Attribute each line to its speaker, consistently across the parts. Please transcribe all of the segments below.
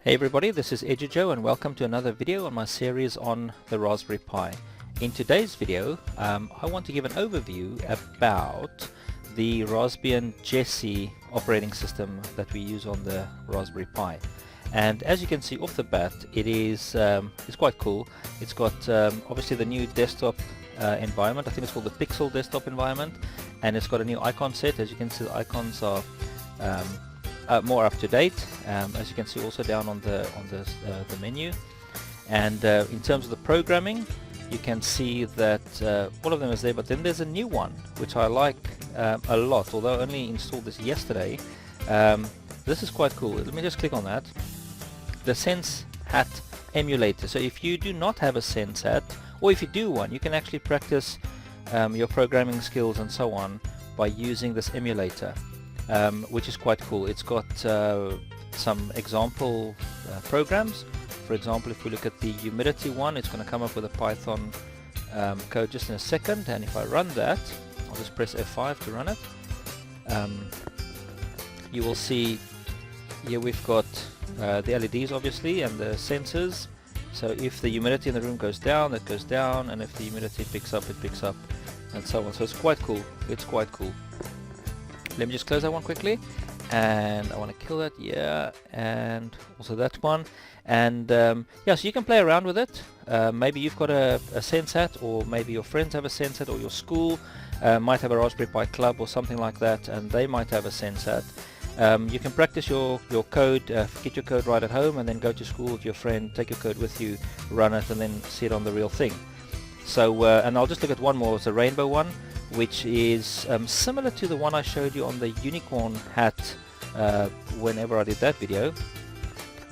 Speaker 1: Hey everybody, this is Edujo and welcome to another video on my series on the Raspberry Pi. In today's video, I want to give an overview about the Raspbian Jessie operating system that we use on the Raspberry Pi. And as you can see off the bat, it's quite cool. It's got obviously the new desktop environment. I think it's called the Pixel desktop environment, and it's got a new icon set. As you can see, the icons are more up to date, as you can see also down on the menu. And in terms of the programming, you can see that all of them is there, but then there's a new one which I like a lot, although I only installed this yesterday. This is quite cool. Let me just click on that. The SenseHat Emulator. So if you do not have a SenseHat, or if you do one, you can actually practice your programming skills and so on by using this emulator. Which is quite cool. It's got some example programs. For example, if we look at the humidity one, it's going to come up with a Python code just in a second, and if I run that, I'll just press F5 to run it. You will see here we've got the LEDs obviously and the sensors. So if the humidity in the room goes down, it goes down, and if the humidity picks up, it picks up, and so on. So it's quite cool. It's quite cool. Let me just close that one quickly, and I want to kill that, yeah, and also that one. And yeah, so you can play around with it. Maybe you've got a SenseHat, or maybe your friends have a SenseHat, or your school might have a Raspberry Pi club or something like that, and they might have a SenseHat. You can practice your code, get your code right at home, and then go to school with your friend, take your code with you, run it, and then see it on the real thing. So, and I'll just look at one more. It's a rainbow one, which is similar to the one I showed you on the unicorn hat whenever I did that video,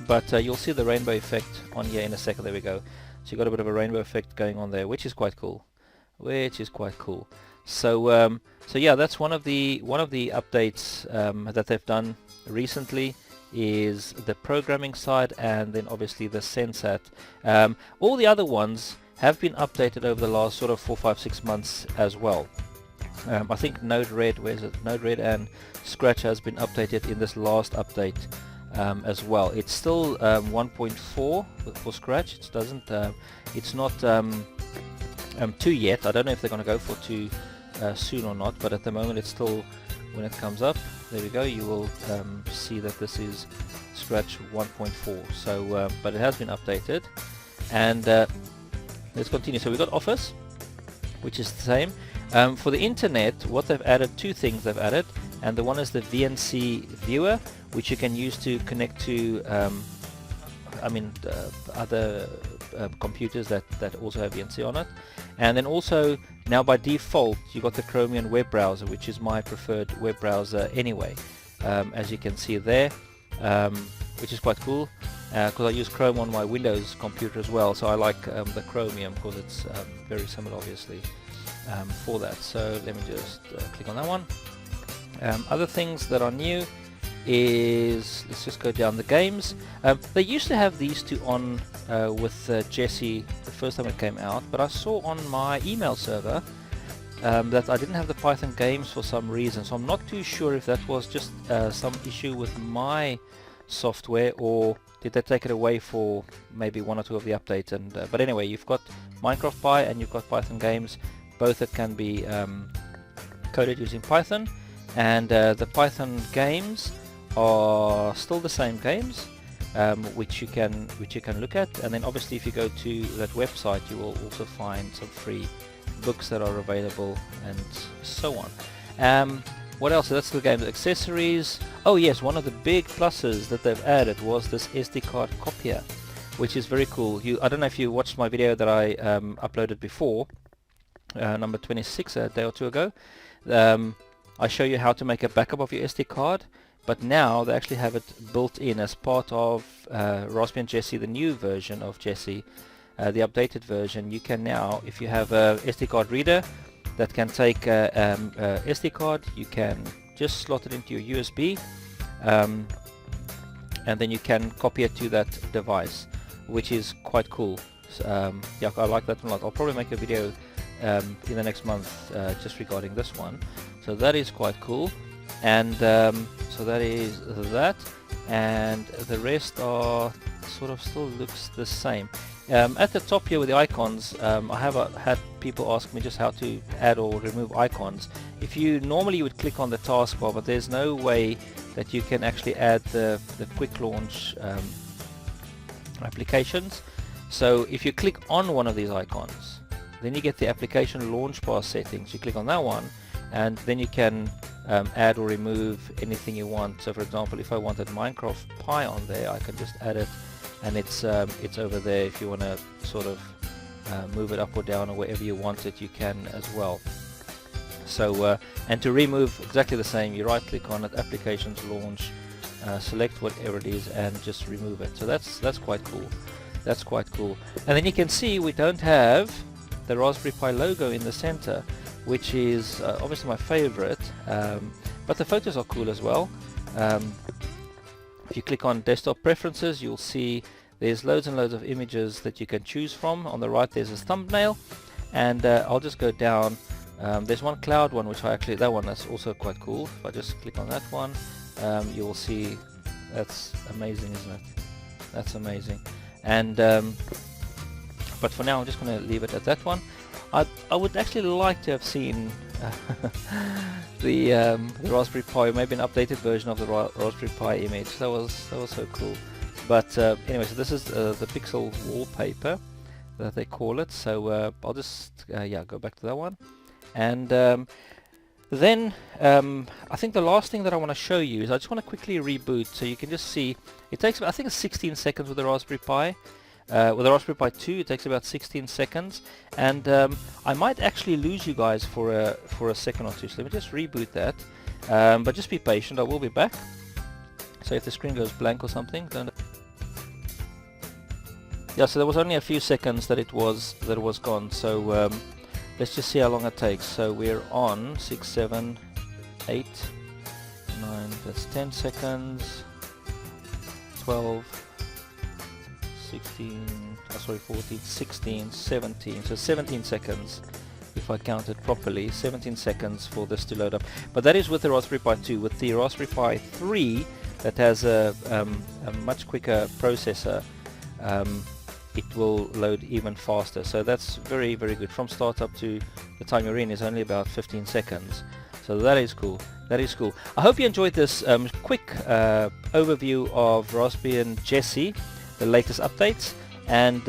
Speaker 1: but you'll see the rainbow effect on here in a second. There we go. So you got a bit of a rainbow effect going on there, which is quite cool. So so yeah, that's one of the updates that they've done recently, is the programming side, and then obviously the SenseHat. All the other ones have been updated over the last sort of 4, 5, 6 months as well. I think Node-RED, Node-RED and Scratch has been updated in this last update as well. It's still 1.4 for Scratch. It doesn't. It's not 2 yet. I don't know if they're going to go for 2 soon or not. But at the moment, it's still. When it comes up, there we go. You will see that this is Scratch 1.4. So, but it has been updated, and let's continue. So we've got Office, which is the same. For the internet, what they've added, 2 things they've added, and the one is the VNC viewer, which you can use to connect to other computers that also have VNC on it. And then also, now by default, you got the Chromium web browser, which is my preferred web browser anyway, as you can see there, which is quite cool, because I use Chrome on my Windows computer as well, so I like the Chromium because it's very similar obviously for that. So let me just click on that one. Other things that are new is, let's just go down the games. They used to have these 2 on with Jessie the first time it came out, but I saw on my email server that I didn't have the Python games for some reason, so I'm not too sure if that was just some issue with my software, or did they take it away for maybe 1 or 2 of the updates. And but anyway, you've got Minecraft Pi and you've got Python games, both that can be coded using Python, and the Python games are still the same games, which you can look at. And then obviously if you go to that website, you will also find some free books that are available and so on. What else? So that's the game. Accessories. Oh yes, one of the big pluses that they've added was this SD card copier, which is very cool. I don't know if you watched my video that I uploaded before, number 26, a day or 2 ago. I show you how to make a backup of your SD card, but now they actually have it built in as part of Raspbian Jessie, the new version of Jessie, the updated version. You can now, if you have a SD card reader that can take a SD card, you can just slot it into your USB, and then you can copy it to that device, which is quite cool. Yeah, I like that one a lot. I'll probably make a video in the next month just regarding this one. So that is quite cool. and so that is that, and the rest are sort of still looks the same. At the top here with the icons, I have had people ask me just how to add or remove icons. If you normally you would click on the taskbar, but there's no way that you can actually add the quick launch applications. So if you click on one of these icons, then you get the application launch bar settings. You click on that one, and then you can add or remove anything you want. So for example, if I wanted Minecraft Pi on there, I can just add it, and it's over there. If you want to sort of move it up or down or wherever you want it, you can as well. So and to remove, exactly the same, you right click on it, applications launch, select whatever it is and just remove it. So that's quite cool. That's quite cool. And then you can see we don't have the Raspberry Pi logo in the center, which is obviously my favorite, but the photos are cool as well. If you click on desktop preferences, you'll see there's loads and loads of images that you can choose from. On the right there's a thumbnail, and I'll just go down. There's one cloud one, which that one that's also quite cool. If I just click on that one, you will see that's amazing, isn't it? That's amazing. And but for now I'm just going to leave it at that one. I would actually like to have seen the Raspberry Pi, maybe an updated version of the Raspberry Pi image. That was so cool. But anyway, so this is the pixel wallpaper that they call it. So I'll just go back to that one. And then I think the last thing that I want to show you is I just want to quickly reboot, so you can just see it takes about, I think it's 16 seconds with the Raspberry Pi. With the Raspberry Pi 2 it takes about 16 seconds, and I might actually lose you guys for a second or two, so let me just reboot that, but just be patient, I will be back. So if the screen goes blank or something, don't... Yeah, so there was only a few seconds that it was gone, so let's just see how long it takes. So we're on 6, 7, 8, 9, that's 10 seconds, 12, 16, 14, 16, 17, so 17 seconds if I counted properly, 17 seconds for this to load up. But that is with the Raspberry Pi 2. With the Raspberry Pi 3 that has a much quicker processor, it will load even faster, so that's very good. From startup to the time you're in is only about 15 seconds, so that is cool. That is cool. I hope you enjoyed this quick overview of Raspbian Jessie, the latest updates, and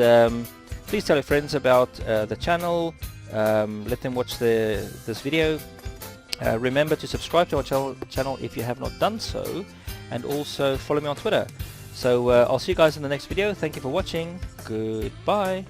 Speaker 1: please tell your friends about the channel, let them watch this video. Remember to subscribe to our channel if you have not done so, and also follow me on Twitter. So I'll see you guys in the next video. Thank you for watching. Goodbye.